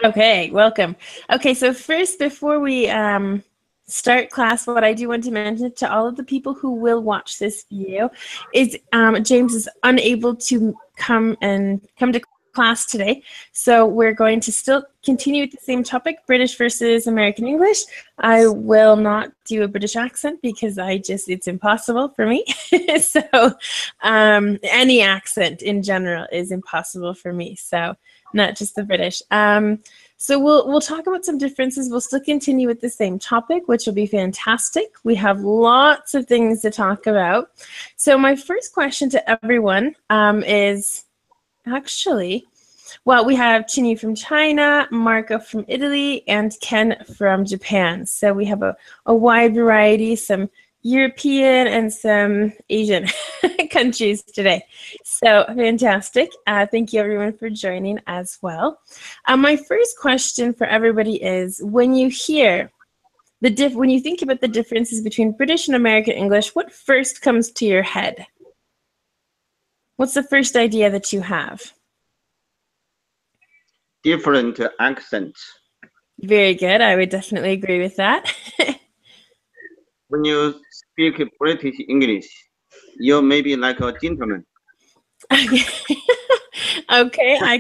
Okay, welcome. Okay, so first, before we start class, what I do want to mention to all of the people who will watch this video is James is unable to come to class today, so we're going to still continue with the same topic, British versus American English. I will not do a British accent because it's impossible for me. So any accent in general is impossible for me, so not just the British. So we'll talk about some differences. We'll still continue with the same topic, which will be fantastic. We have lots of things to talk about. So my first question to everyone is actually, well, we have Chinny from China, Marco from Italy, and Ken from Japan. So we have a wide variety, some European and some Asian countries today. So fantastic. Thank you everyone for joining as well. My first question for everybody is, when you hear when you think about the differences between British and American English, what first comes to your head? What's the first idea that you have? Different accents. Very good. I would definitely agree with that. When you speak British English, you're maybe like a gentleman. Okay, I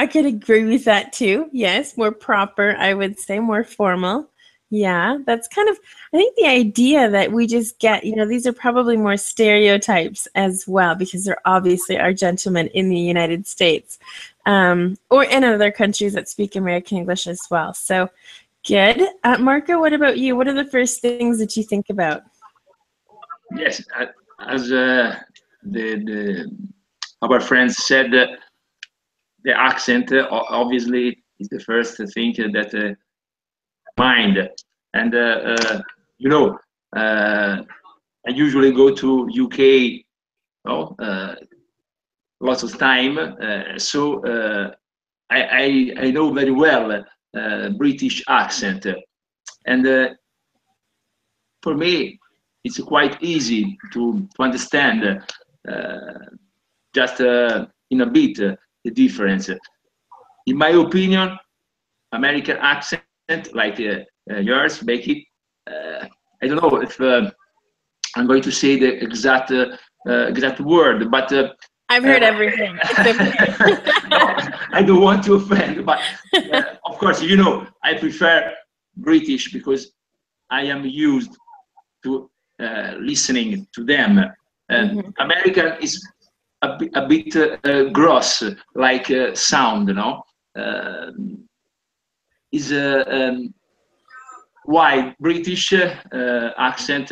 could agree with that too. Yes, more proper, I would say, more formal. Yeah, that's kind of, I think the idea that we just get, these are probably more stereotypes as well, because there obviously are gentlemen in the United States or in other countries that speak American English as well. So good. Marco, what about you? What are the first things that you think about? Yes, as our friends said, the accent obviously is the first thing that mind. And I usually go to UK, lots of time, so I know very well British accent, and for me it's quite easy to understand just in a bit the difference. In my opinion, American accent, like yours, Becky, I don't know if I'm going to say the exact word, but I've heard everything. no, I don't want to offend, but of course, I prefer British because I am used to listening to them. American is a bit gross, like sound, is why British accent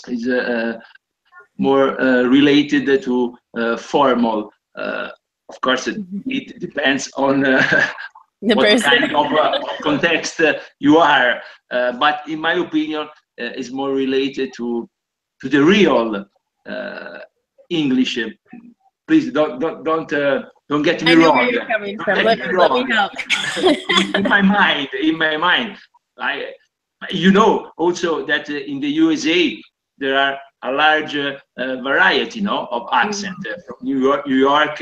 is more related to formal. Of course, it depends on what kind of context you are, but in my opinion, is more related to the real English. Please don't get me wrong. Where you're coming from. Let me help. in my mind, also that in the USA there are a large variety, of accent from New York,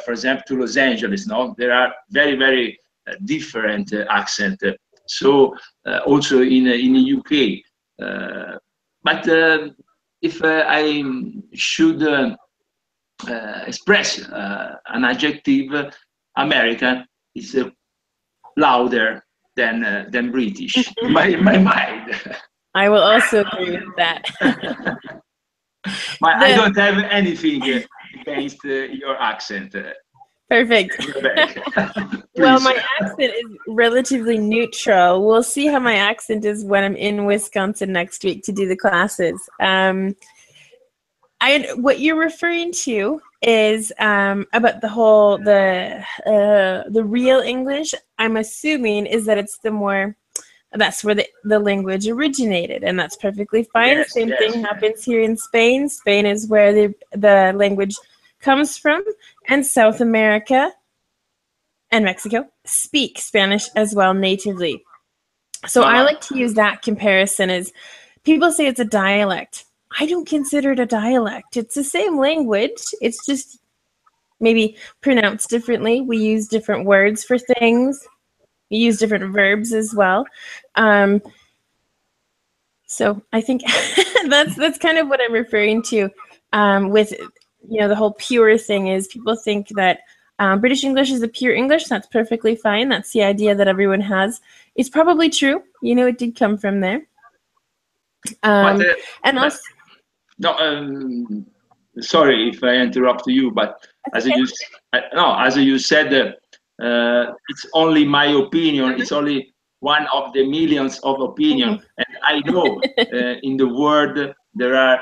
for example, to Los Angeles. There are very, very different accent. So also in the UK, but if I should express an adjective, American is louder than British in my mind. I will also agree with that. But I don't have anything against your accent. Perfect. Well, my accent is relatively neutral. We'll see how my accent is when I'm in Wisconsin next week to do the classes. What you're referring to is about the real English. I'm assuming is that it's that's where the language originated, and that's perfectly fine. Yes, Same thing happens here in Spain. Spain is where the language comes from, and South America and Mexico speak Spanish as well natively. So I like to use that comparison as people say it's a dialect. I don't consider it a dialect. It's the same language. It's just maybe pronounced differently. We use different words for things. We use different verbs as well. So I think that's kind of what I'm referring to with, you know, the whole pure thing is people think that British English is a pure English. That's perfectly fine. That's the idea that everyone has. It's probably true. You know, it did come from there. And also, no, sorry if I interrupt you, but as okay. as you said, it's only my opinion. It's only one of the millions of opinion, and I know in the world there are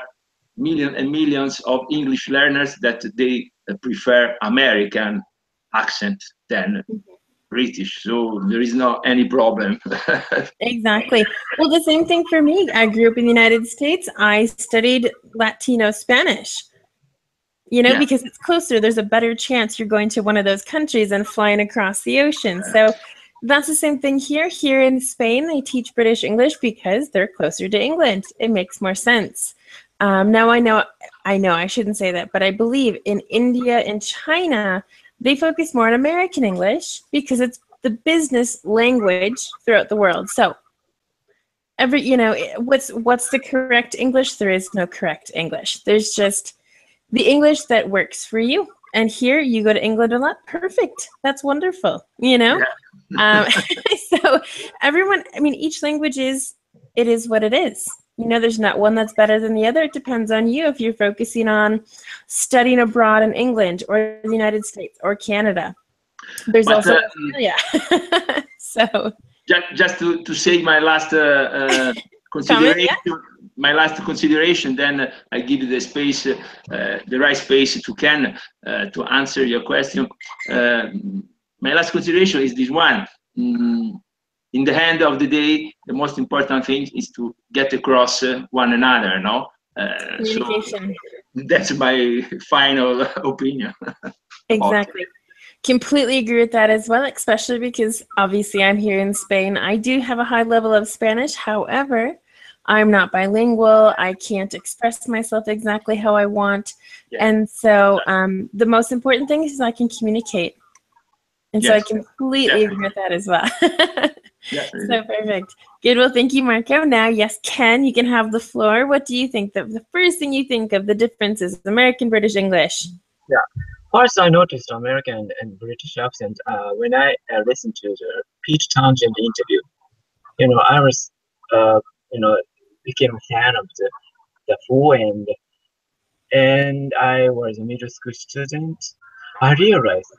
millions and millions of English learners that they prefer American accent than British, so there is no any problem. Exactly. Well, the same thing for me. I grew up in the United States. I studied Latino Spanish, you know, Yeah. because it's closer. There's a better chance you're going to one of those countries and flying across the ocean. So that's the same thing here. Here in Spain, they teach British English because they're closer to England. It makes more sense. Now I know I shouldn't say that, but I believe in India and China, they focus more on American English because it's the business language throughout the world. So you know, what's the correct English? There is no correct English. There's just the English that works for you. And here you go to England a lot. Perfect. That's wonderful. You know? Yeah. So everyone, I mean, each language is what it is. You know, there's not one that's better than the other. It depends on you if you're focusing on studying abroad in England or the United States or Canada. There's also Australia. So just to say my last consideration, my last consideration, then I give you the space, the right space to Ken to answer your question. My last consideration is this one. In the end of the day, the most important thing is to get across one another, no? Communication. So that's my final opinion. Exactly. Completely agree with that as well, especially because obviously I'm here in Spain. I do have a high level of Spanish. However, I'm not bilingual. I can't express myself exactly how I want. Yeah. And so the most important thing is I can communicate. And so I completely agree with that as well. So perfect. Good. Well, thank you, Marco. Now, yes, Ken, you can have the floor. What do you think? The first thing you think of the differences, American, British, English? Yeah. First, I noticed American and British accent when I listened to the Pete Townsend interview. You know, I was, became a fan of the Fool, and I was a middle school student. I realized,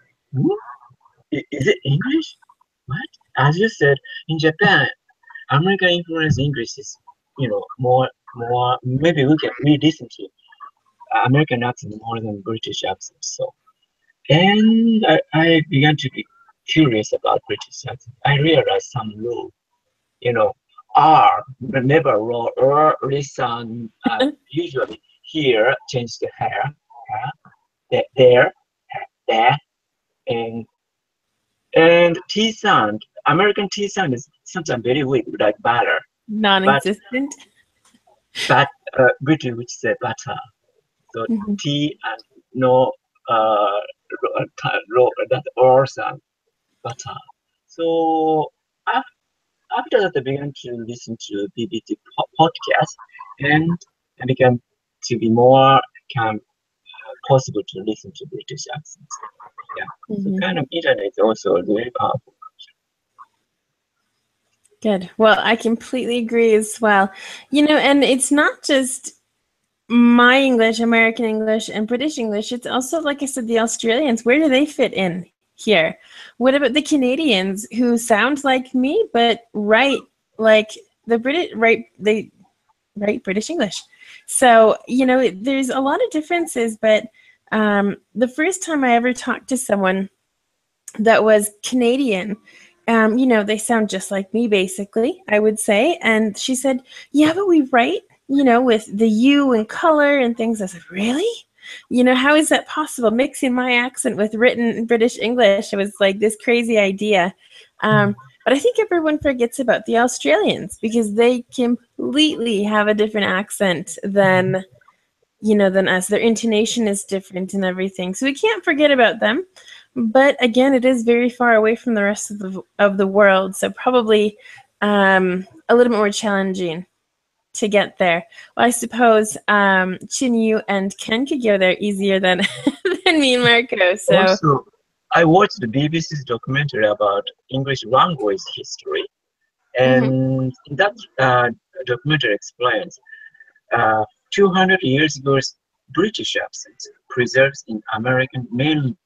is it English? What? As you said, in Japan, American influence English is, more. Maybe we listen to American accent more than British accent. So, and I began to be curious about British accent. I realized some rule, R, never roll, listen, usually here, change the hair, there, and T sound, American T sound is sometimes very weak, like butter. Non-existent. But British would say butter. So T and no that R sound, butter. So after that, I began to listen to BBT podcast, and I began to be more possible to listen to British accents. Yeah, so kind of internet is also very powerful. Good. Well, I completely agree as well. And it's not just my English, American English, and British English. It's also, like I said, the Australians. Where do they fit in here? What about the Canadians who sound like me but write like the British? They write British English. So there's a lot of differences. But the first time I ever talked to someone that was Canadian, they sound just like me, basically, I would say. And she said, "Yeah, but we write, with the U and color and things." I said, "Really? How is that possible? Mixing my accent with written British English?" It was like this crazy idea. But I think everyone forgets about the Australians because they completely have a different accent than, than us. Their intonation is different and everything. So we can't forget about them. But again, it is very far away from the rest of the world. So probably a little bit more challenging to get there. Well, I suppose Chinyu and Ken could go there easier than than me and Marco. So Also, I watched the BBC's documentary about English language history, and that documentary explains 200 years ago, British accent preserves in American mainly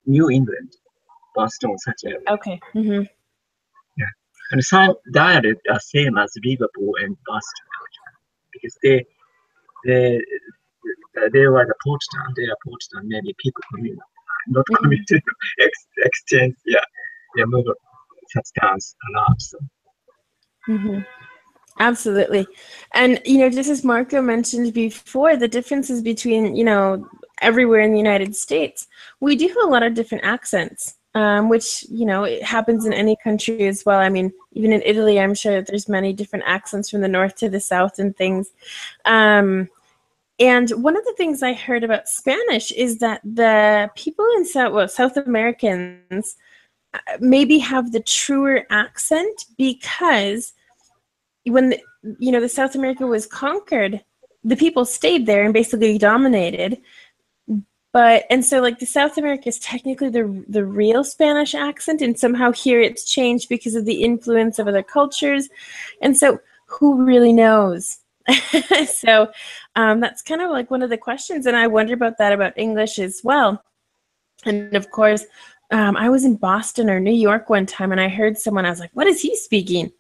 New England, Boston, such area. okay. Yeah. And some dialect are same as Liverpool and Boston, because they were the port town. They are port town. Maybe people coming, not coming to exchange. Yeah, move such towns a lot. So. Absolutely. And, just as Marco mentioned before, the differences between, everywhere in the United States, we do have a lot of different accents, which, it happens in any country as well. I mean, even in Italy, I'm sure that there's many different accents from the north to the south and things. And one of the things I heard about Spanish is that the people in South Americans maybe have the truer accent because when the South America was conquered, the people stayed there and basically dominated. And so like the South America is technically the real Spanish accent, and somehow here it's changed because of the influence of other cultures. And so who really knows? So that's kind of like one of the questions, and I wonder about that about English as well. And of course, I was in Boston or New York one time, and I heard someone, I was like, what is he speaking?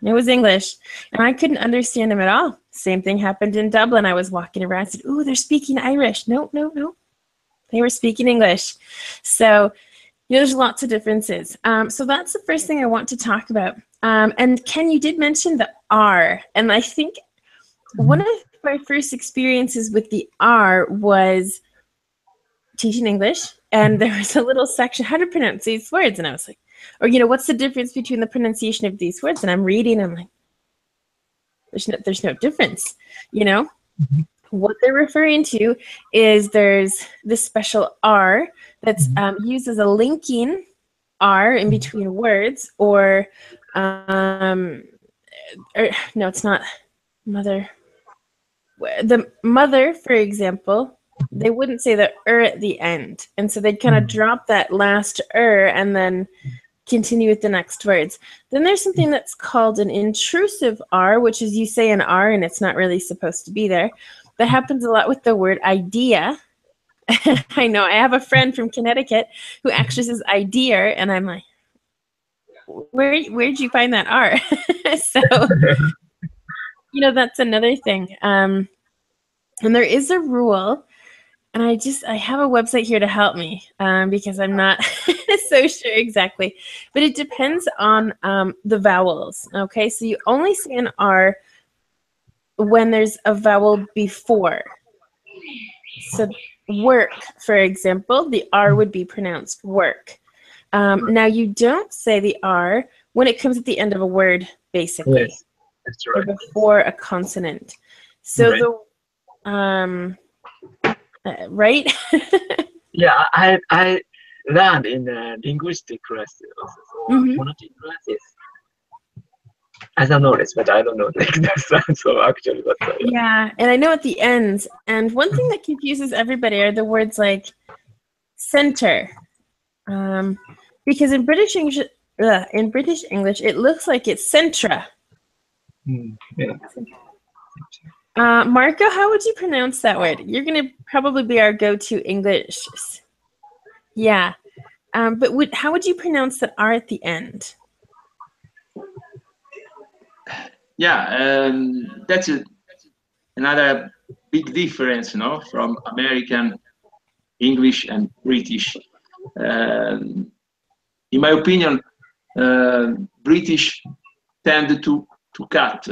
It was English, and I couldn't understand him at all. Same thing happened in Dublin. I was walking around, I said, "Ooh, they're speaking Irish." No. They were speaking English. So, there's lots of differences. So that's the first thing I want to talk about. And Ken, you did mention the R, and I think one of my first experiences with the R was teaching English, and there was a little section, how to pronounce these words, and I was like, or what's the difference between the pronunciation of these words? And I'm reading, I'm like, there's no difference. What they're referring to is there's this special R that's used as a linking R in between words, or no, it's not mother. The mother, for example, they wouldn't say the at the end, and so they'd kind of drop that last and then continue with the next words. Then there's something that's called an intrusive R, which is you say an R and it's not really supposed to be there. That happens a lot with the word idea. I know, I have a friend from Connecticut who actually says idea, and I'm like, where'd you find that R? So, that's another thing. And there is a rule, and I have a website here to help me because I'm not so sure exactly, but it depends on the vowels. Okay, so you only say an R when there's a vowel before. So work, for example, the R would be pronounced work. Now you don't say the R when it comes at the end of a word, basically. Yes, that's right. Or before a consonant. So right. Right? Yeah, I learned in the linguistic class, phonetic classes, as a knowledge, but I don't know the sound. So actually, but yeah, and I know at the ends. And one thing that confuses everybody are the words like center, because in British English, it looks like it's centra. Yeah. Marco, how would you pronounce that word? You're going to probably be our go-to English. Yeah. But how would you pronounce that R at the end? Yeah, that's another big difference, from American English and British. In my opinion, British tend to cut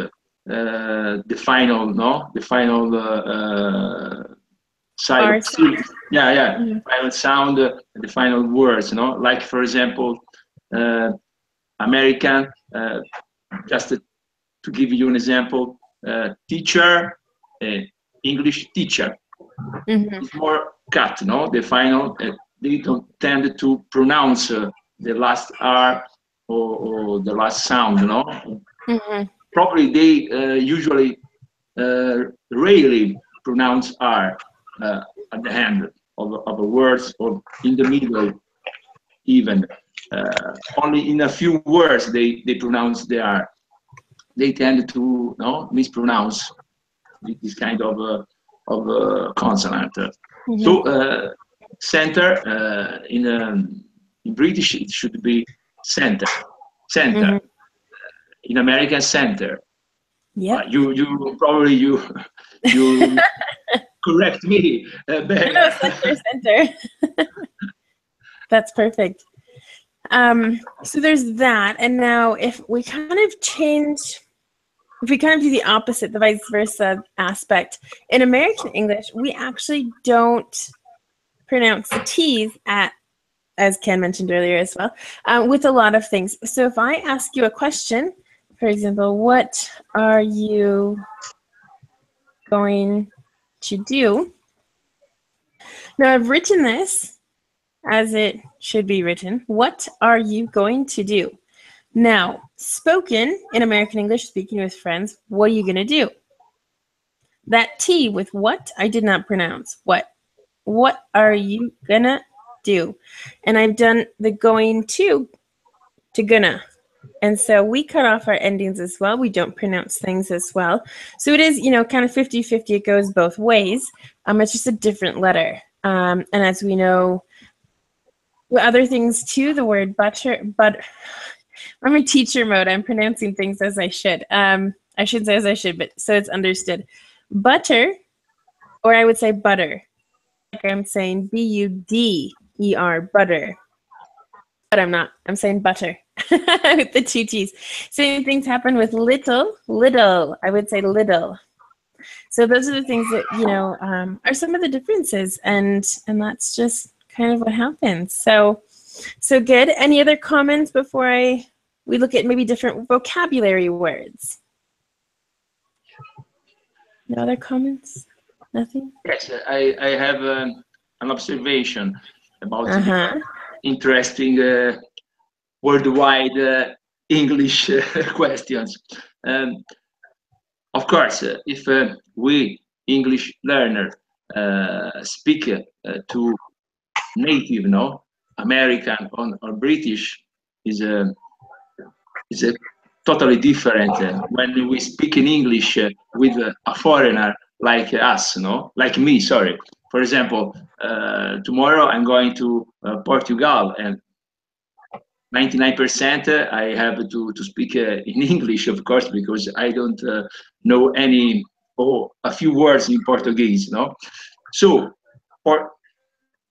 the final side of final sound, the final words, like for example, American, just to give you an example, teacher, English teacher. Mm-hmm. It's more cut, no? The final, they don't tend to pronounce the last R or the last sound, no? Mm-hmm. Probably they usually rarely pronounce R at the end of a words or in the middle even. Only in a few words they pronounce the R. They tend to mispronounce this kind of consonant. Mm-hmm. So center in British it should be center. Mm-hmm. In American center. Yeah. You probably you correct me, Becky. No, center. That's perfect. So there's that, and now if we kind of do the opposite, the vice versa aspect, in American English, we actually don't pronounce the T's as Ken mentioned earlier as well, with a lot of things. So if I ask you a question, for example, what are you going to do? Now I've written this as it should be written. What are you going to do? Now, spoken in American English, speaking with friends, what are you going to do? That T with what, I did not pronounce. What? What are you going to do? And I've done the going to gonna. And so we cut off our endings as well. We don't pronounce things as well. So it is, kind of 50-50. It goes both ways. It's just a different letter. And as we know, other things too, the word butter. I'm in teacher mode. I'm pronouncing things as I should. I shouldn't say as I should, but so it's understood. Butter, or I would say butter. Like I'm saying B-U-D-E-R, butter. But I'm not. I'm saying butter with the two T's. Same things happen with little. I would say little. So those are the things that, are some of the differences. And that's just kind of what happens. So good. Any other comments before we look at maybe different vocabulary words? No other comments? Nothing? Yes, I have an observation about the interesting worldwide English questions. Of course, if we English learner speak to native, American or British, is a totally different when we speak in English with a foreigner like us, like me. Sorry. For example, tomorrow I'm going to Portugal, and 99% I have to speak in English, of course, because I don't know a few words in Portuguese, So, for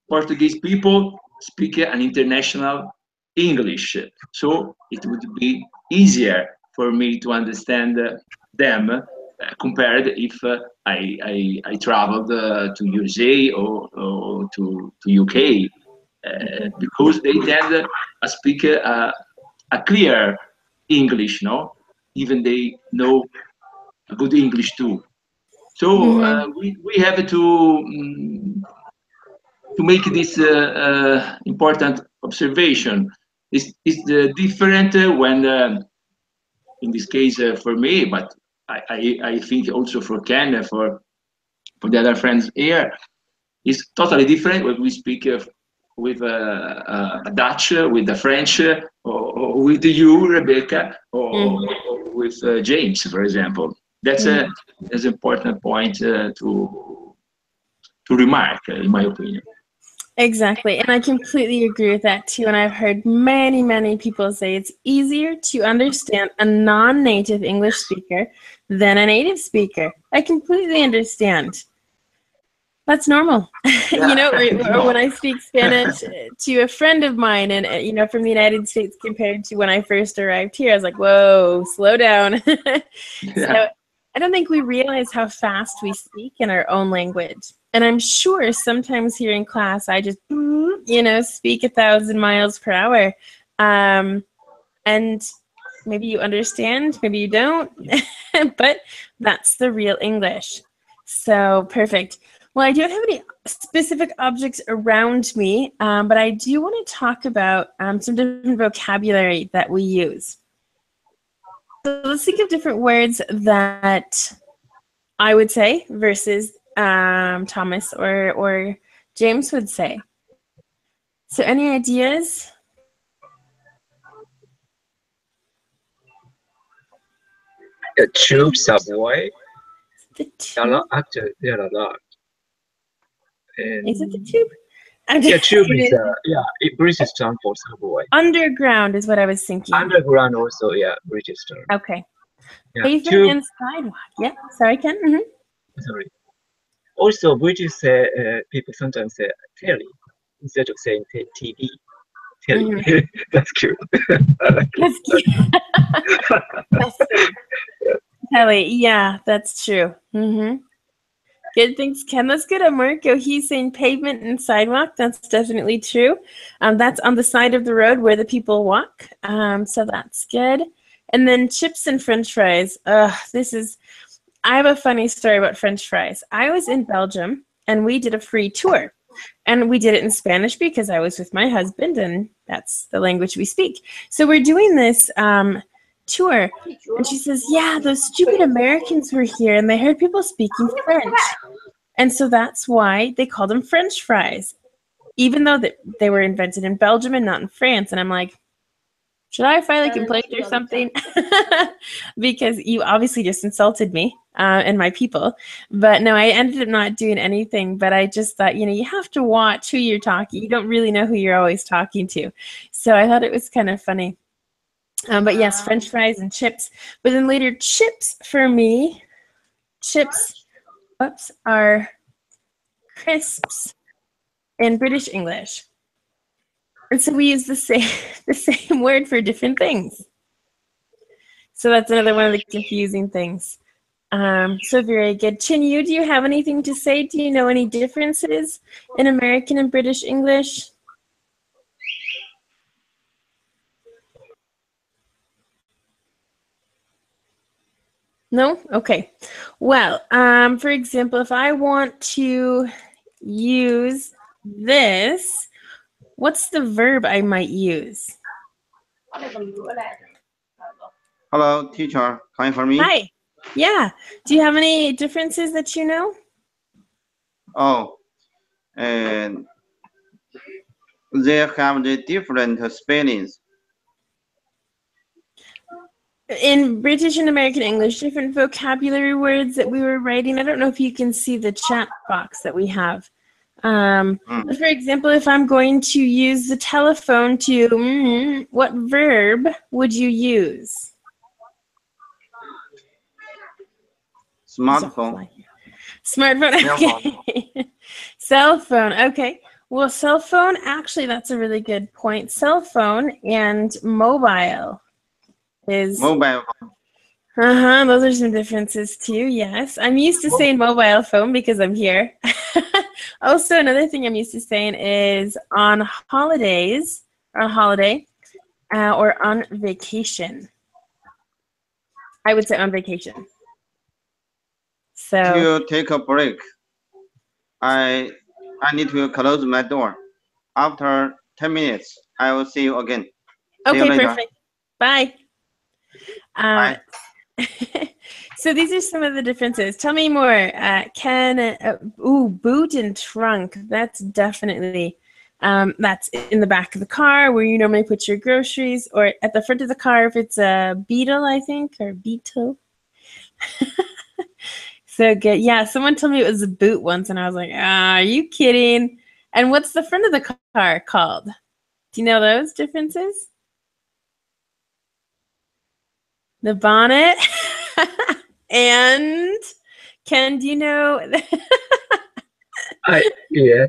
Portuguese people speak an international English, so it would be easier for me to understand them compared if I traveled to USA or to UK, because they tend to speak a clear English, even they know good English too. So we have to make this important observation. Is different when, in this case for me, but I think also for Ken, for the other friends here, is totally different when we speak with a Dutch, with a French, or with you, Rebecca, or with James, for example. That's an important point to remark, in my opinion. Exactly. And I completely agree with that too. And I've heard many, many people say it's easier to understand a non-native English speaker than a native speaker. I completely understand. That's normal. Or when I speak Spanish to a friend of mine and, from the United States compared to when I first arrived here, I was like, whoa, slow down. So I don't think we realize how fast we speak in our own language. And I'm sure sometimes here in class, I just, speak 1,000 miles per hour. And Maybe you understand, maybe you don't, but that's the real English. So perfect. Well, I don't have any specific objects around me, but I do want to talk about some different vocabulary that we use. So let's think of different words that I would say versus Thomas or James would say. So any ideas? The tube subway. The There tube? are actually there are a lot. And Is it the tube? yeah, tube is British term for subway. Underground is what I was thinking. Underground also, yeah, British term. Okay. Yeah, Pavement tube. and sidewalk. Yeah. Sorry, Ken. Mm-hmm. Sorry. Also, British say people sometimes say telly instead of saying TV. Telly. Mm-hmm. That's cute. That's cute. That's cute. Kelly, yeah, that's true. Mm-hmm. Good, thanks, Ken. Let's go to Marco. He's saying pavement and sidewalk. That's definitely true. That's on the side of the road where the people walk. So that's good. And then chips and French fries. I have a funny story about French fries. I was in Belgium and we did a free tour. And we did it in Spanish because I was with my husband and that's the language we speak. So we're doing this tour. And she says, yeah, those stupid Americans were here and they heard people speaking French. And so that's why they called them French fries, even though they were invented in Belgium and not in France. And I'm like, should I file a complaint or something? Because you obviously just insulted me and my people. But no, I ended up not doing anything. But I just thought, you have to watch who you're talking. You don't really know who you're always talking to. So I thought it was kind of funny. But yes, French fries and chips. But then later, chips for me, are crisps in British English. And so we use the same word for different things. So that's another one of the confusing things. So very good. Chinyu, do you have anything to say? Do you know any differences in American and British English? No? Okay. Well, for example, if I want to use this, what's the verb I might use? Hello, teacher. Can you hear me? Hi. Yeah. Do you have any differences that you know? Oh, and they have the different spellings. In British and American English, different vocabulary words that we were writing. I don't know if you can see the chat box that we have. For example, if I'm going to use the telephone to, what verb would you use? Smartphone. Smartphone, okay. Cell phone, okay. Well, cell phone, actually, that's a really good point. Cell phone and mobile is... Mobile. Those are some differences too, yes. I'm used to saying mobile phone because I'm here. Also, another thing I'm used to saying is on holidays, or on holiday, or on vacation. I would say on vacation. So To take a break, I need to close my door. After 10 minutes, I will see you again. See you okay, later. perfect. Bye. Bye. So these are some of the differences. Tell me more. Boot and trunk. That's definitely, that's in the back of the car where you normally put your groceries, or at the front of the car if it's a Beetle, I think, or Beetle. So good. Yeah, someone told me it was a boot once, and I was like, are you kidding? And what's the front of the car called? Do you know those differences? The bonnet. And Ken, do you know? Yeah,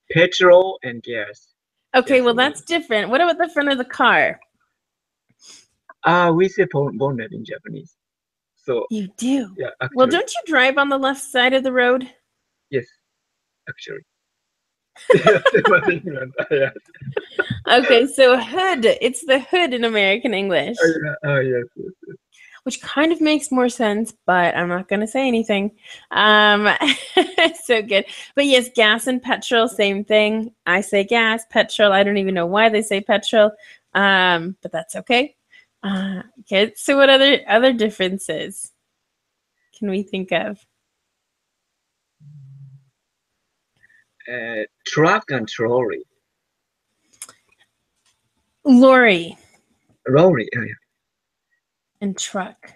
petrol and gas. Okay, well that's different. What about the front of the car? We say bonnet in Japanese. So you do? Yeah, actually. Well, don't you drive on the left side of the road? Yes, actually. Yes, it was England. Yes. Okay, so hood. It's the hood in American English, Yes. which kind of makes more sense, but I'm not going to say anything. So good. But yes, gas and petrol, same thing. I say gas, petrol. I don't even know why they say petrol, but that's okay. Okay, so what other differences can we think of? Truck and trolley. Lorry Lorry. and truck.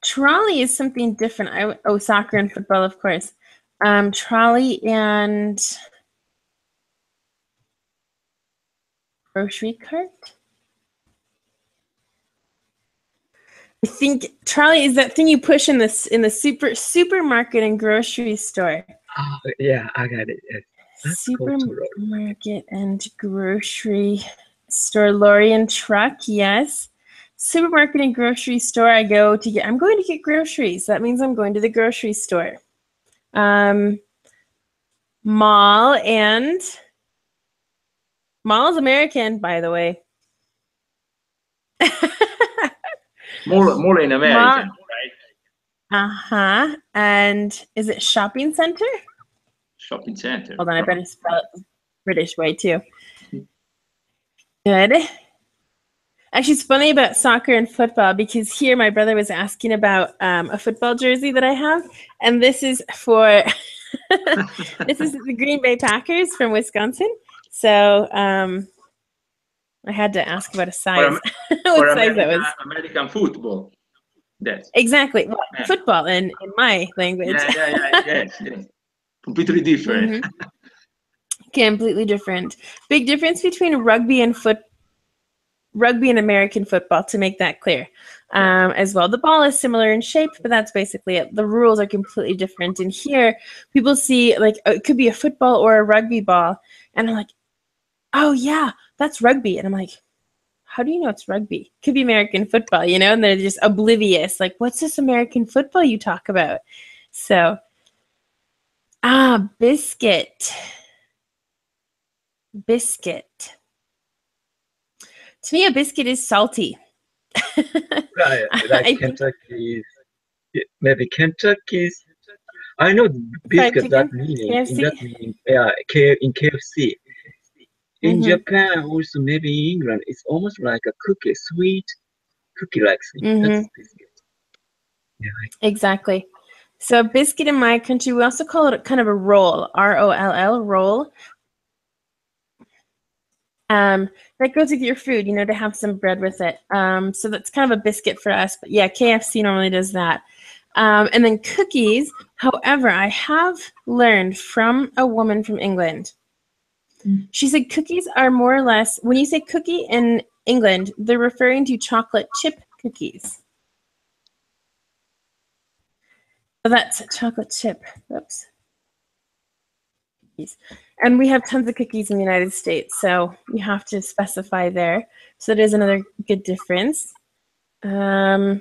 Trolley is something different. Soccer and football, of course. Trolley and grocery cart. I think trolley is that thing you push in the supermarket and grocery store. Oh, yeah, I got it. Yes. That's called trolley. Supermarket and grocery store. Lorry and truck, yes. Supermarket and grocery store. I'm going to get groceries. That means I'm going to the grocery store. Mall is American, by the way. More in American, right? And is it shopping center? Shopping center. Hold on, I better spell it British way too. Good. Actually, it's funny about soccer and football because here my brother was asking about a football jersey that I have, and this is for this is the Green Bay Packers from Wisconsin. So I had to ask about a size. For size that was. American football. That's exactly. Well, football in my language. Yes. Completely different. Completely different. Big difference between rugby and American football, to make that clear. As well, the ball is similar in shape, but that's basically it. The rules are completely different. And here, people see like it could be a football or a rugby ball, and I'm like, oh yeah, that's rugby. And I'm like, how do you know it's rugby? Could be American football, and they're just oblivious. Like, what's this American football you talk about? So, biscuit. Biscuit. To me, a biscuit is salty. Right, like Kentucky's, maybe Kentucky's. I know biscuit that meaning. In that meaning, in KFC. In Japan, also maybe England, it's almost like a cookie, sweet cookie-like thing. That's biscuit. Yeah. Exactly. So a biscuit in my country, we also call it kind of a roll, R-O-L-L, roll. That goes with your food, to have some bread with it. So that's kind of a biscuit for us. But yeah, KFC normally does that. And then cookies. However, I have learned from a woman from England. She said cookies are more or less, when you say cookie in England, they're referring to chocolate chip cookies. So that's chocolate chip. Oops. And we have tons of cookies in the United States, so you have to specify there. So that is another good difference. Trying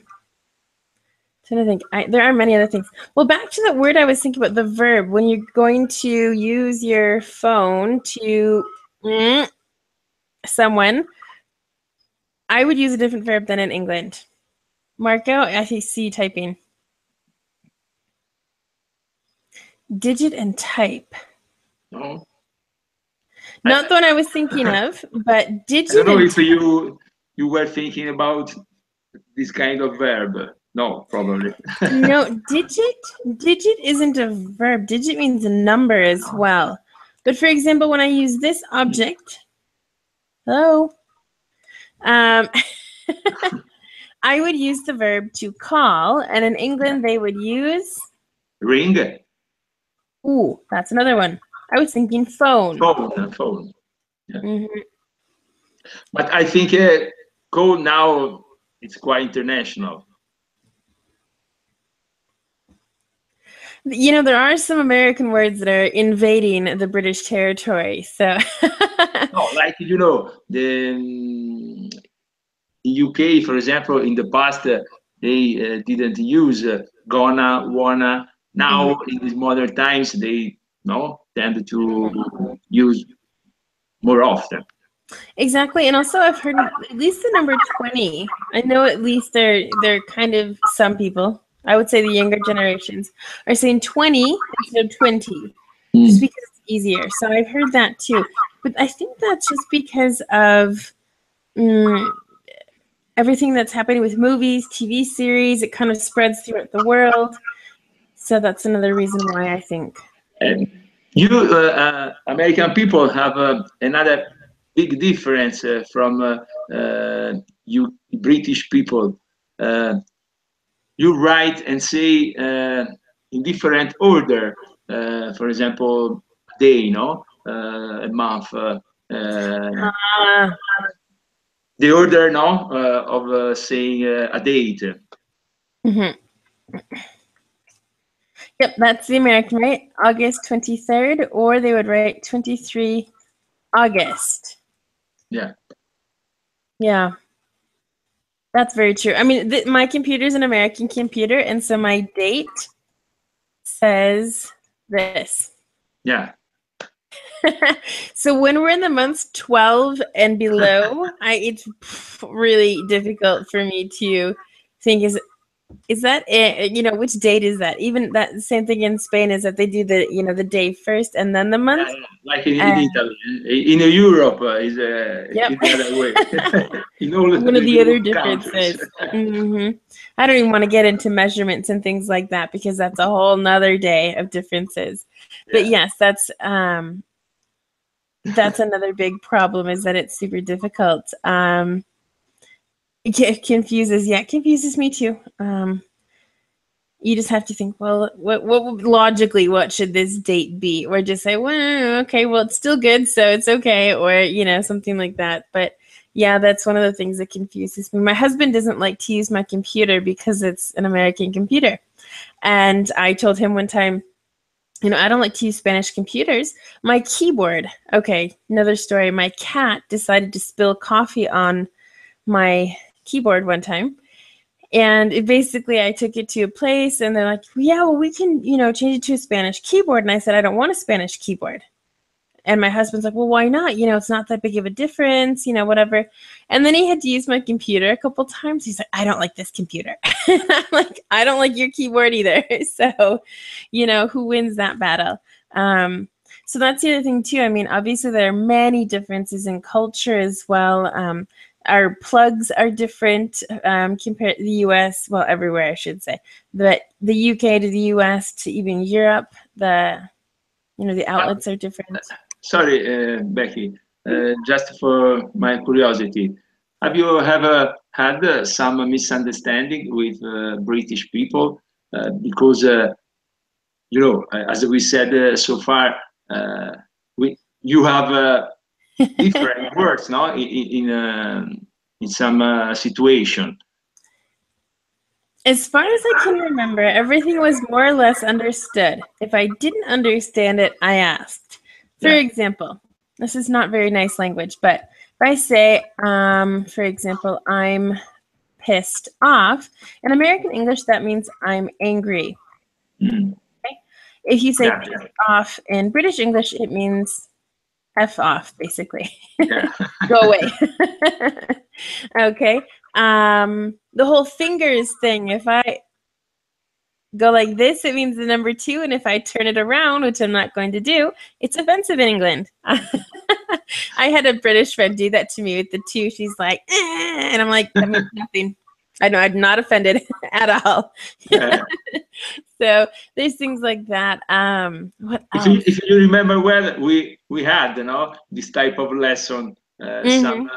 to think. There are many other things. Well, back to that word I was thinking about, the verb. When you're going to use your phone to someone, I would use a different verb than in England. Marco, I see you typing. Digit and type. No. Not the one I was thinking of, but digit. I don't know if you were thinking about this kind of verb. No, probably. No, digit isn't a verb. Digit means a number as well. But for example, when I use this object, hello, I would use the verb to call, and in England they would use ring. Ooh, that's another one. I was thinking phone. Phone. Yeah. But I think call now it's quite international. There are some American words that are invading the British territory. So, no, like the UK, for example, in the past they didn't use gonna, wanna. Now in these modern times they no, tend to use more often. Exactly, and also I've heard at least the number 20. I know at least they're kind of some people. I would say the younger generations are saying 20 instead of 20, just because it's easier. So I've heard that too, but I think that's just because of everything that's happening with movies, TV series. It kind of spreads throughout the world. So that's another reason why I think. And you, American people, have another big difference from you British people. You write and say in different order. For example, day, no, a month. The order, no, of saying a date. Yep, that's the American, right? August 23rd, or they would write 23 August. Yeah. Yeah. That's very true. I mean, my computer is an American computer, and so my date says this. Yeah. So when we're in the months 12 and below, it's really difficult for me to think, is that it? You know, which date is that? Even that same thing in Spain is that they do the day first and then the month. Yeah, like in Italy. In Europe is Yep. the other way. In all One of the other countries. differences. I don't even want to get into measurements and things like that because that's a whole nother day of differences. Yeah. But yes, that's another big problem, is that it's super difficult. It confuses me too. You just have to think, well, what logically, what should this date be? Or just say, well, okay, well, it's still good, so it's okay, or something like that. But yeah, that's one of the things that confuses me. My husband doesn't like to use my computer because it's an American computer, and I told him one time, I don't like to use Spanish computers. My keyboard. Okay, another story. My cat decided to spill coffee on my keyboard one time. And I took it to a place and they're like, yeah, well, we can, change it to a Spanish keyboard. And I said, I don't want a Spanish keyboard. And my husband's like, well, why not? It's not that big of a difference, whatever. And then he had to use my computer a couple times. He's like, I don't like this computer. I'm like, I don't like your keyboard either. So, who wins that battle? So that's the other thing too. I mean, obviously there are many differences in culture as well. Our plugs are different compared to the U.S. Well, everywhere, I should say. But the U.K. to the U.S. to even Europe, the outlets are different. Sorry, Becky. Just for my curiosity, have you ever had some misunderstanding with British people? Because as we said so far, you have different words, no, in some situation. As far as I can remember, everything was more or less understood. If I didn't understand it, I asked. For example, this is not very nice language, but if I say, for example, I'm pissed off, in American English, that means I'm angry. Okay? If you say pissed off in British English, it means F off, basically. Go away. Okay. The whole fingers thing, if I go like this, it means the number 2. And if I turn it around, which I'm not going to do, it's offensive in England. I had a British friend do that to me with the 2. She's like, and I'm like, that means nothing. I know, I'm not offended at all. So there's things like that. What else? If you remember well, we had this type of lesson some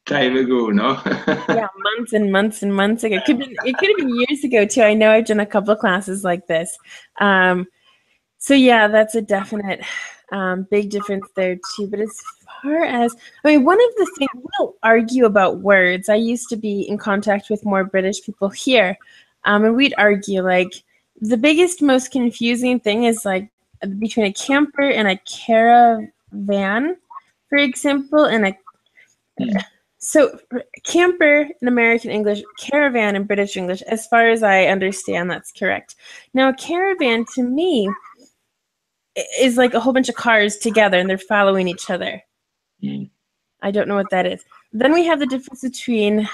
time ago, no? Yeah, months and months and months ago. It could have been years ago too. I know I've done a couple of classes like this. So yeah, that's a definite big difference there too. But as far as, one of the things, we'll argue about words. I used to be in contact with more British people here, and we'd argue like the biggest, most confusing thing is like between a camper and a caravan, for example, and so camper in American English, caravan in British English, as far as I understand, that's correct. Now, a caravan to me, is like a whole bunch of cars together and they're following each other. Mm. I don't know what that is. Then we have the difference between, I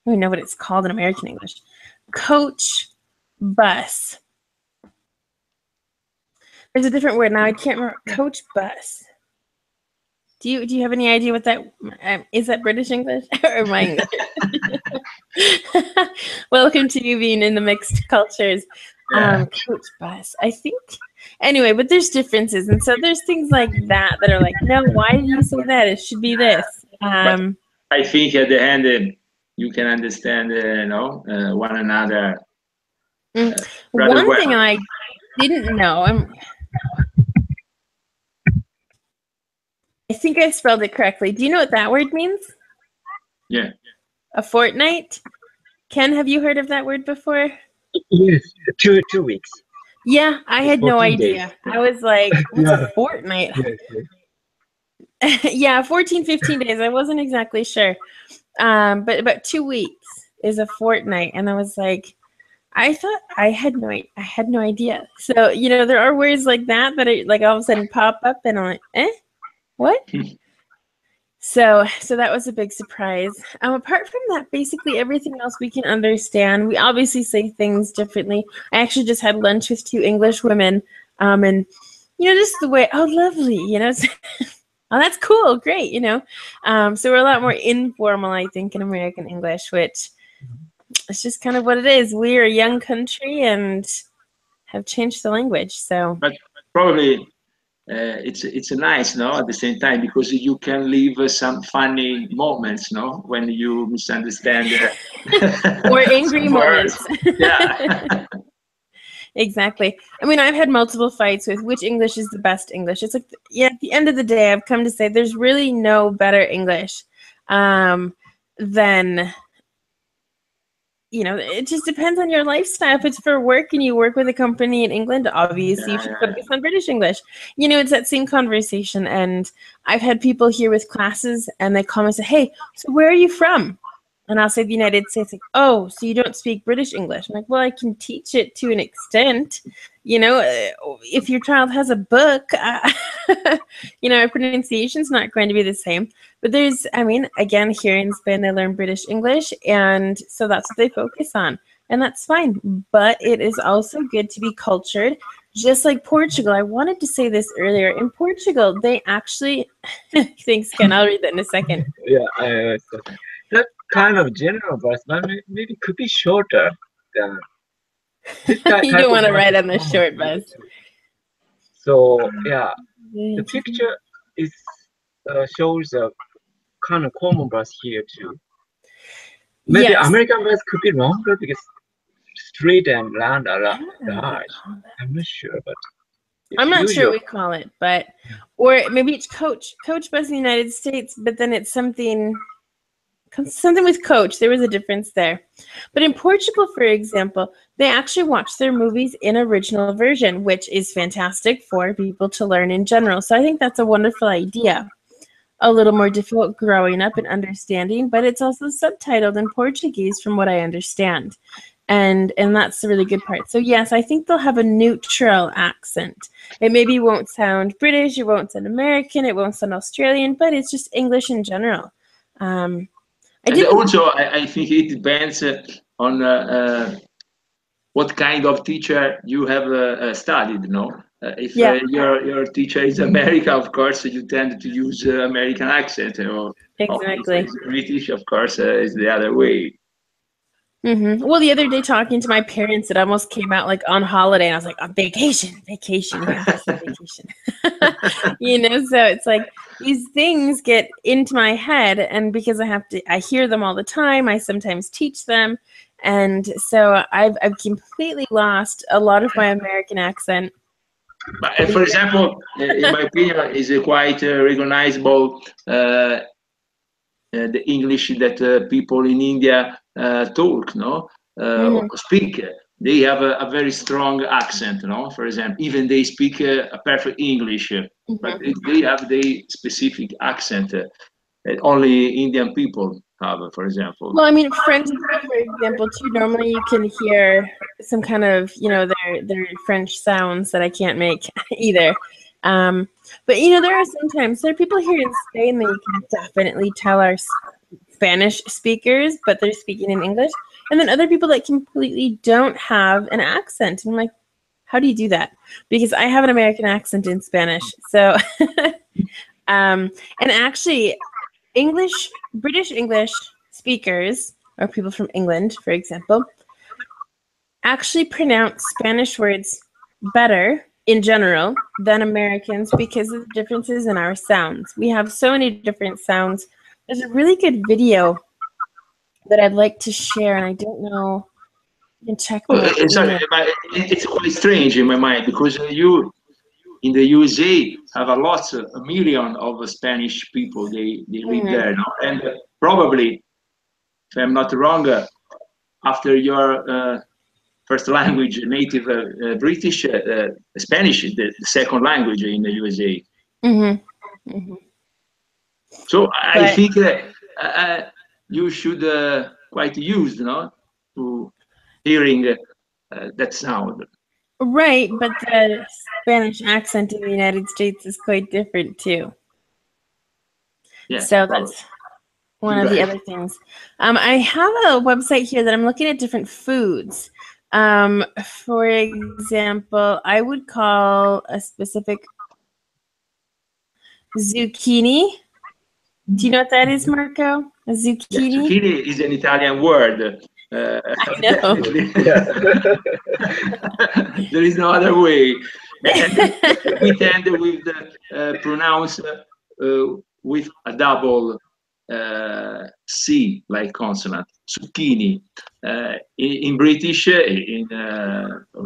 don't even know what it's called in American English. Coach, bus. There's a different word now. I can't remember. Coach, bus. Do you have any idea what that is? That British English or my English? Welcome to you being in the mixed cultures. Coach, bus. I think. Anyway, but there's differences, and so there's things like that that are like, no, why did you say that? It should be this. But I think at the end you can understand, one another. One thing I didn't know, I think I spelled it correctly. Do you know what that word means? Yeah. A fortnight? Ken, have you heard of that word before? Yes, 2 weeks. Yeah, I had no 14 idea. days. I was like, what's a fortnight? Yes. Yeah, 14, 15 days. I wasn't exactly sure. But about 2 weeks is a fortnight. And I was like, I thought I had no idea. So, there are words like that are like all of a sudden pop up and I'm like, what? So that was a big surprise. Apart from that, basically everything else we can understand. We obviously say things differently. I actually just had lunch with 2 English women, and just the way, oh, lovely, oh, that's cool, great, So we're a lot more informal, I think, in American English, which is just kind of what it is. We're a young country and have changed the language. So, but probably. It's a nice, no, at the same time, because you can leave some funny moments, no, when you misunderstand or angry moments. Yeah. Exactly. I mean, I've had multiple fights with which English is the best English. It's like, at the end of the day, I've come to say there's really no better English than, it just depends on your lifestyle. If it's for work and you work with a company in England, obviously you should focus on British English. It's that same conversation. And I've had people here with classes and they come and say, hey, so where are you from? And I'll say the United States, like, oh, so you don't speak British English? I'm like, well, I can teach it to an extent. If your child has a book, our pronunciation's not going to be the same. But there's, again, here in Spain, they learn British English, and so that's what they focus on. And that's fine. But it is also good to be cultured, just like Portugal. I wanted to say this earlier. In Portugal, they actually, thanks, Ken, I'll read that in a second. Yeah, that kind of general verse, but maybe could be shorter than this type. You don't want to write on the short bus. So yeah, the picture is shows a kind of common verse here too. Maybe yes. American verse could be longer because street and land are large. I'm not sure, but I'm not sure what we call it, but or maybe it's coach bus in the United States, but then it's something with coach. There was a difference there. But in Portugal, for example, they actually watch their movies in original version, which is fantastic for people to learn in general. So I think that's a wonderful idea. A little more difficult growing up and understanding, but it's also subtitled in Portuguese from what I understand. And that's the really good part. So yes, I think they'll have a neutral accent. It maybe won't sound British, it won't sound American, it won't sound Australian, but it's just English in general. I think it depends on what kind of teacher you have studied, if your teacher is American, of course, you tend to use American accent, or exactly. If it's British, of course, is the other way. Mm-hmm. Well, the other day talking to my parents, it almost came out like on holiday, and I was like, on vacation, you have to say vacation. So it's like these things get into my head, and because I hear them all the time, I sometimes teach them, and so I've completely lost a lot of my American accent. But, for example, in my opinion, is quite recognizable the English that people in India talk, or speak. They have a very strong accent, For example, even they speak a perfect English, but they have the specific accent that only Indian people have, for example? Well, I mean, French, for example, too. Normally, you can hear some kind of, their French sounds that I can't make either. But there are people here in Spain that you can definitely tell are Spanish speakers, but they're speaking in English, and then other people that completely don't have an accent. And I'm like, how do you do that? Because I have an American accent in Spanish, so and actually, British English speakers, or people from England, for example, actually pronounce Spanish words better in general than Americans because of the differences in our sounds. We have so many different sounds. There's a really good video that I'd like to share, and I don't know. You can check my Sorry, but it's quite strange in my mind because you in the USA have a million of Spanish people. They live there, no? And probably, if I'm not wrong, after your first language, native British, Spanish is the second language in the USA. So I think that you should quite used, to hearing that sound. Right, but the Spanish accent in the United States is quite different too. Yeah, so that's one of the other things. I have a website here that I'm looking at different foods. For example, I would call a specific zucchini. Do you know what that is, Marco? A zucchini? Yeah, zucchini is an Italian word. I know. There is no other way. And we tend with pronounce with a double C like consonant, zucchini. In British, in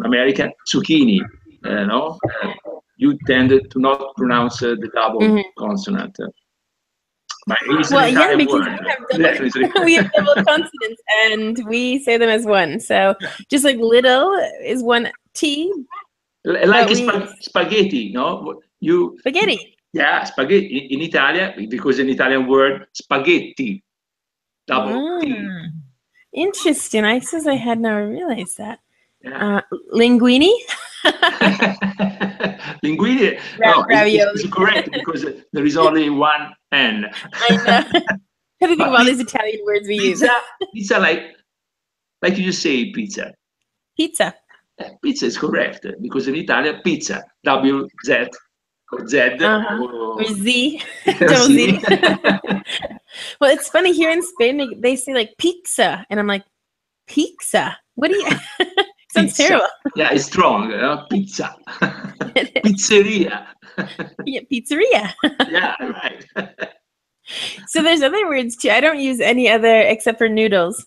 American, zucchini. No, you tend to not pronounce the double consonant. But it's an Italian word. We have double consonants, and we say them as one. So just like little is one T. Like spaghetti, no? Spaghetti. Yeah, spaghetti in Italian, because an Italian word, spaghetti. Double T. Interesting. I suppose I had never realized that. Yeah. Linguine? Linguine, no, it's correct because there is only one N. I know. How do you think of all these Italian words we use? Pizza, like you say, pizza. Pizza. Pizza is correct because in Italian, pizza, W-Z, or Z, or Z. Double Z. Well, it's funny, here in Spain, they say like pizza, and I'm like, pizza? What do you... Sounds terrible. Yeah, it's strong. Pizza. Pizzeria. Yeah, pizzeria. Yeah, right. So there's other words too. I don't use any other except for noodles.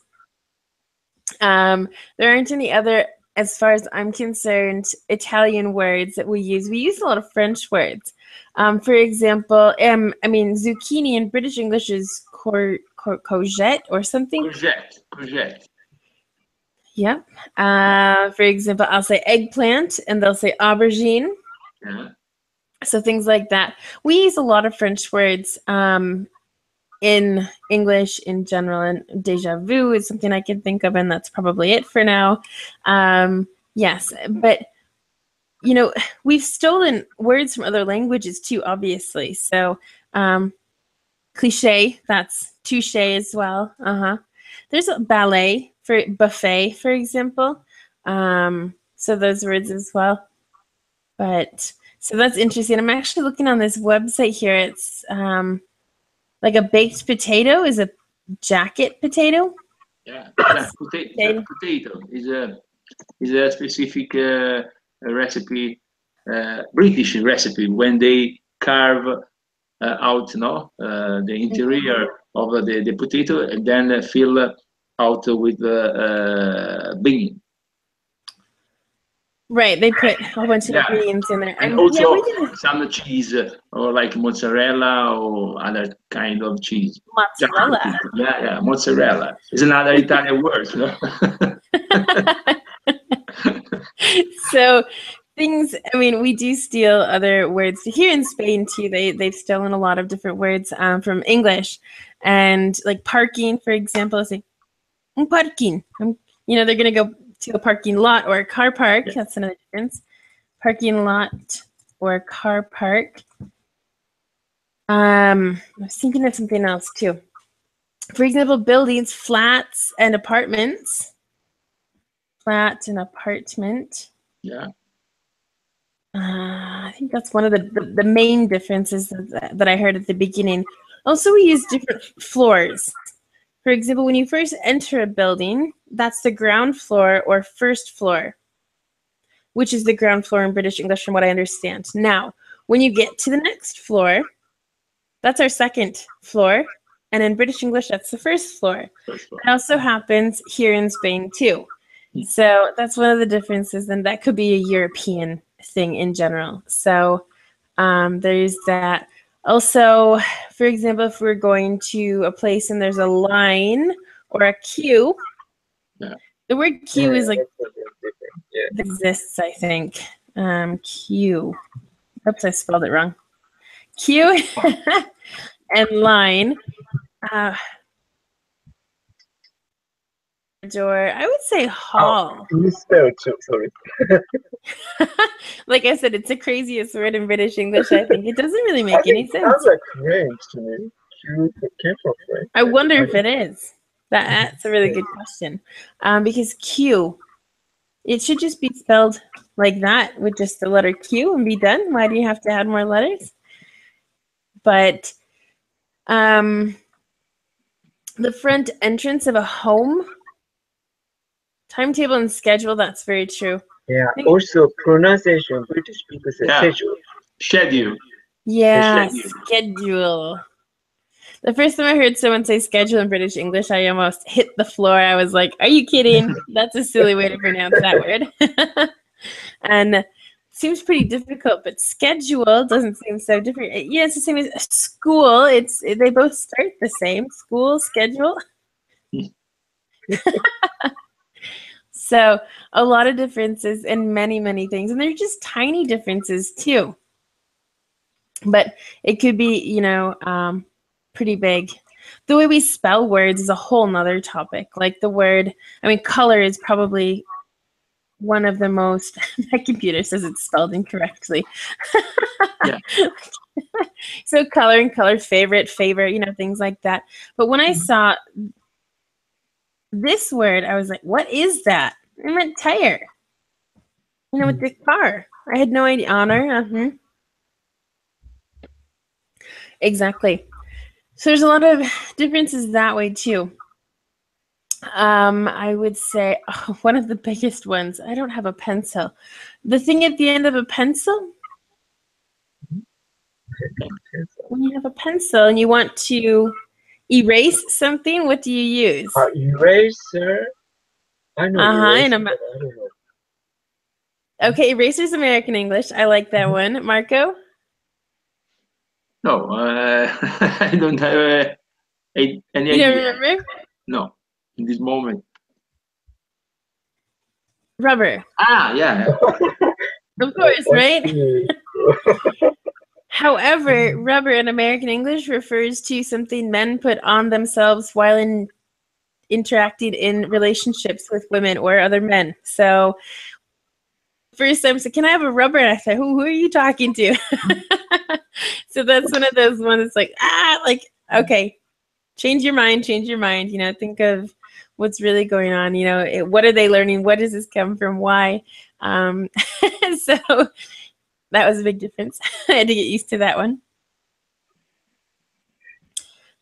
There aren't any other, as far as I'm concerned, Italian words that we use. We use a lot of French words. For example, zucchini in British English is courgette or something. Courgette. Yep. For example, I'll say eggplant, and they'll say aubergine. Yeah. So things like that. We use a lot of French words in English in general, and déjà vu is something I can think of, and that's probably it for now. Yes, but we've stolen words from other languages too, obviously. So cliche, that's touche as well. There's a ballet for buffet, for example. So those words as well. But so that's interesting. I'm actually looking on this website here. It's like a baked potato is a jacket potato. Yeah, potato is a specific recipe, British recipe, when they carve out the interior of the potato and then fill out with bean. Right, they put a whole bunch of ingredients in there. And also some cheese, or like mozzarella or other kind of cheese. Mozzarella. Yeah, mozzarella. It's another Italian word. So, things. I mean, we do steal other words here in Spain too. They've stolen a lot of different words from English, and like parking, for example, is like un parking. They're gonna go to a parking lot or a car park. Yeah. That's another difference. Parking lot or car park. I was thinking of something else too. For example, buildings, flats, and apartments. Flat and apartment. Yeah. I think that's one of the main differences that I heard at the beginning. Also, we use different floors. For example, when you first enter a building, that's the ground floor or first floor, which is the ground floor in British English from what I understand. Now, when you get to the next floor, that's our second floor. And in British English, that's the first floor. First floor. It also happens here in Spain too. So that's one of the differences, and that could be a European thing in general. So there's that. Also, for example, if we're going to a place and there's a line or a queue, Yeah. the word queue is like that's a bit different. Yeah. exists, I think. Queue. Oops, I spelled it wrong. Queue and line. Door. I would say hall. You spelled too, sorry. Like I said, it's the craziest word in British English, I think. It doesn't really make any It sounds sense. like French to me. You came from French. I wonder if it is. That's a really good question. Because Q, it should just be spelled like that with just the letter Q and be done. Why do you have to add more letters? But the front entrance of a home, timetable and schedule, that's very true. Yeah. Also, pronunciation. British people say Yeah. schedule. Schedule. Yeah, Schedule. schedule. The first time I heard someone say schedule in British English, I almost hit the floor. I was like, are you kidding? That's a silly way to pronounce that word. And it seems pretty difficult, but schedule doesn't seem so different. Yeah, it's the same as school. They both start the same. School, schedule. So a lot of differences in many, many things. And they're just tiny differences too. But it could be, pretty big. The way we spell words is a whole nother topic. Like the word, color is probably one of the most, my computer says it's spelled incorrectly. Yeah. So color and color, favorite, favor, things like that. But when I saw this word, I was like, what is that? I meant tire. With the car. I had no idea. Honor. Exactly. So there's a lot of differences that way too. I would say one of the biggest ones. I don't have a pencil. The thing at the end of a pencil. When you have a pencil and you want to erase something, what do you use? Eraser. I know. Eraser, but I don't know. Okay, eraser's American English. I like that one. Marco? No, I don't have any idea. You don't remember? No, in this moment. Rubber. Yeah. Of course, right? However, rubber in American English refers to something men put on themselves while interacting in relationships with women or other men. So first time I said, can I have a rubber? And I said, who are you talking to? So that's one of those ones like, okay, change your mind. Think of what's really going on. What are they learning? What does this come from? Why? So that was a big difference. I had to get used to that one.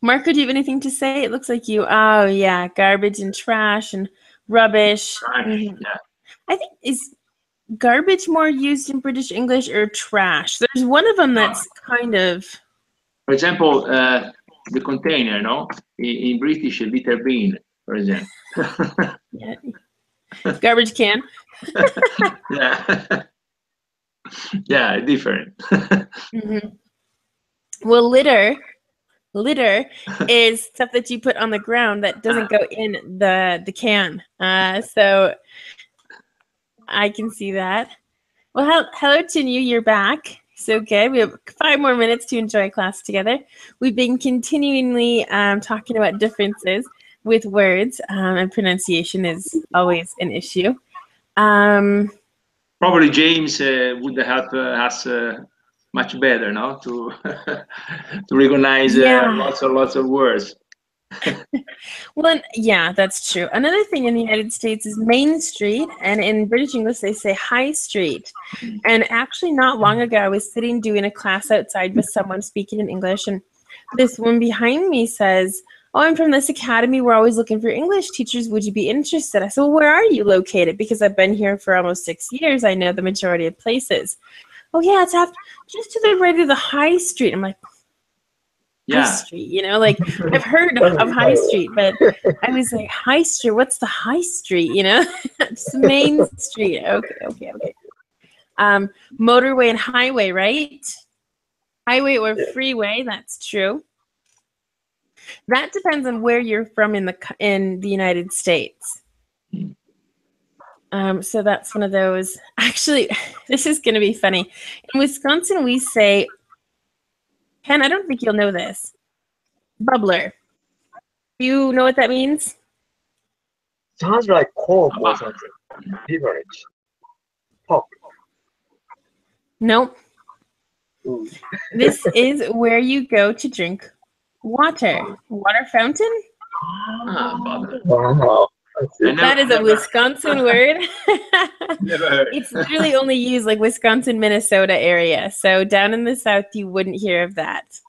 Marco, do you have anything to say? It looks like you. Oh, yeah, garbage and trash and rubbish. Yeah. I think is garbage more used in British English or trash? There's one of them that's kind of. For example, the container, no? In British, a litter bin, for example. Yeah. Garbage can. Yeah. Yeah, different. Well, litter is stuff that you put on the ground that doesn't go in the can. So I can see that. Well, hello to you. You're back. So good. We have 5 more minutes to enjoy class together. We've been continually talking about differences with words, and pronunciation is always an issue. Probably James would help us much better, no? To to recognize lots of words. Well, yeah, that's true. Another thing in the United States is Main Street, and in British English they say High Street. And actually, not long ago, I was sitting doing a class outside with someone speaking in English, and this woman behind me says, "Oh, I'm from this academy. We're always looking for English teachers. Would you be interested?" I said, "Well, where are you located? Because I've been here for almost 6 years. I know the majority of places." "Oh, yeah, it's just to the right of the High Street." I'm like, Yeah. High Street, you know, like I've heard of High Street, but I was like, High Street, what's the High Street, you know? It's Main Street. Okay. Motorway and highway, right? Highway or freeway, that's true. That depends on where you're from in the United States. So that's one of those. Actually, this is going to be funny. In Wisconsin, we say, Ken, I don't think you'll know this. Bubbler. Do you know what that means? Sounds like Coke or something. Beverage. Pop. Nope. This is where you go to drink water. Water fountain? Wow. That is a Wisconsin word. Never heard. It's literally only used like Wisconsin, Minnesota area. So down in the South, you wouldn't hear of that.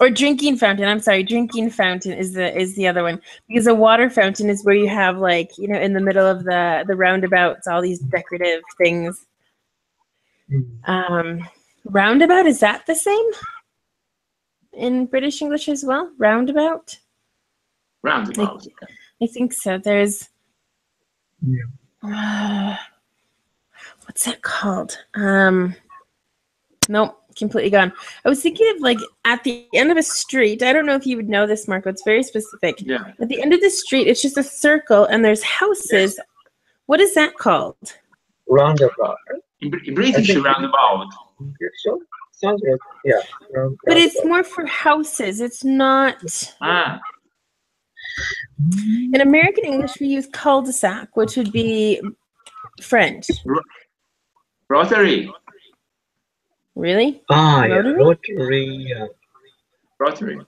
Or drinking fountain. I'm sorry, drinking fountain is the other one. Because a water fountain is where you have like, you know, in the middle of the roundabouts, all these decorative things. Roundabout, is that the same in British English as well? Roundabout? Roundabout. I think so. There's what's that called? Nope, completely gone. I was thinking of like at the end of a street. I don't know if you would know this, Marco. It's very specific. Yeah. At the end of the street, it's just a circle and there's houses. Yes. What is that called? Roundabout. In British, roundabout. So sounds like, yeah. But it's more for houses. It's not. In American English, we use cul-de-sac, which would be French. Rotary. Really? Rotary? Rotary? Rotary.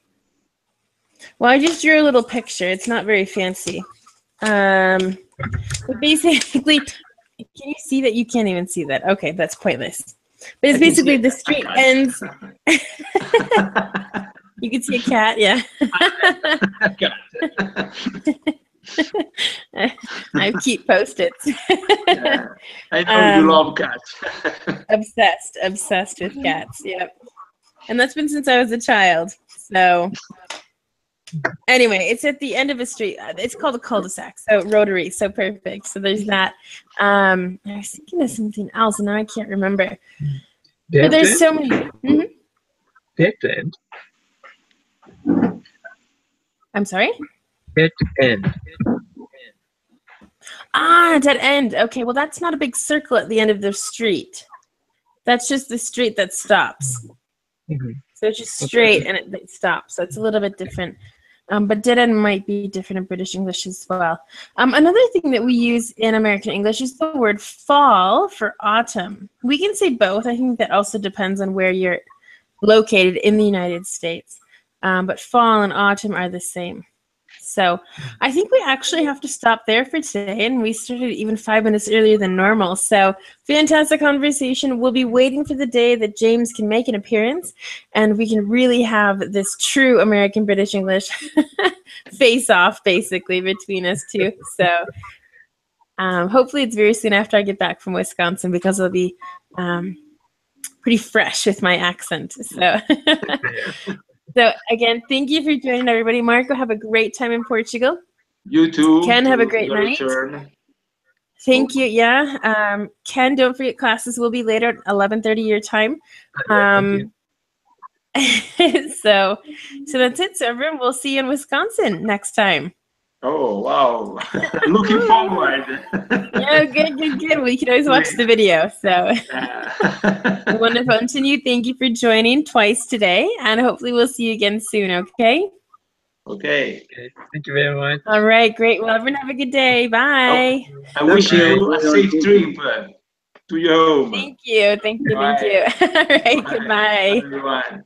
Well, I just drew a little picture. It's not very fancy. But basically, can you see that? You can't even see that. Okay, that's pointless. But it's basically the street ends. You can see a cat, yeah. I keep Post-its. Yeah. I know you love cats. Obsessed with cats, yep. And that's been since I was a child. So anyway, it's at the end of a street. It's called a cul-de-sac, so rotary, so perfect. So there's that. I was thinking of something else, and now I can't remember. But there's so many. Dead end. I'm sorry? Dead end. Dead end. Okay, well, that's not a big circle at the end of the street. That's just the street that stops. So it's just straight and it stops. So it's a little bit different. But dead end might be different in British English as well. Another thing that we use in American English is the word fall for autumn. We can say both. I think that also depends on where you're located in the United States. But fall and autumn are the same. So I think we actually have to stop there for today, and we started even 5 minutes earlier than normal. So fantastic conversation. We'll be waiting for the day that James can make an appearance, and we can really have this true American British English face-off, basically, between us two. So hopefully it's very soon after I get back from Wisconsin, because it'll be pretty fresh with my accent. So. So, again, thank you for joining, everybody. Marco, have a great time in Portugal. You too. Ken, have a great night. Return. Thank you. Yeah. Ken, don't forget classes will be later at 11:30 your time. So that's it. So, everyone, we'll see you in Wisconsin next time. Oh, wow. Looking forward. Yeah, good. We can always watch the video. So wonderful. And to you, thank you for joining twice today, and hopefully we'll see you again soon. Okay. Okay. Okay, thank you very much. All right. Great. Well, everyone have a good day. Bye. I wish Thank you you for a your safe teaching. trip to your home. Thank you. Bye. All right. Bye. Goodbye. Everyone.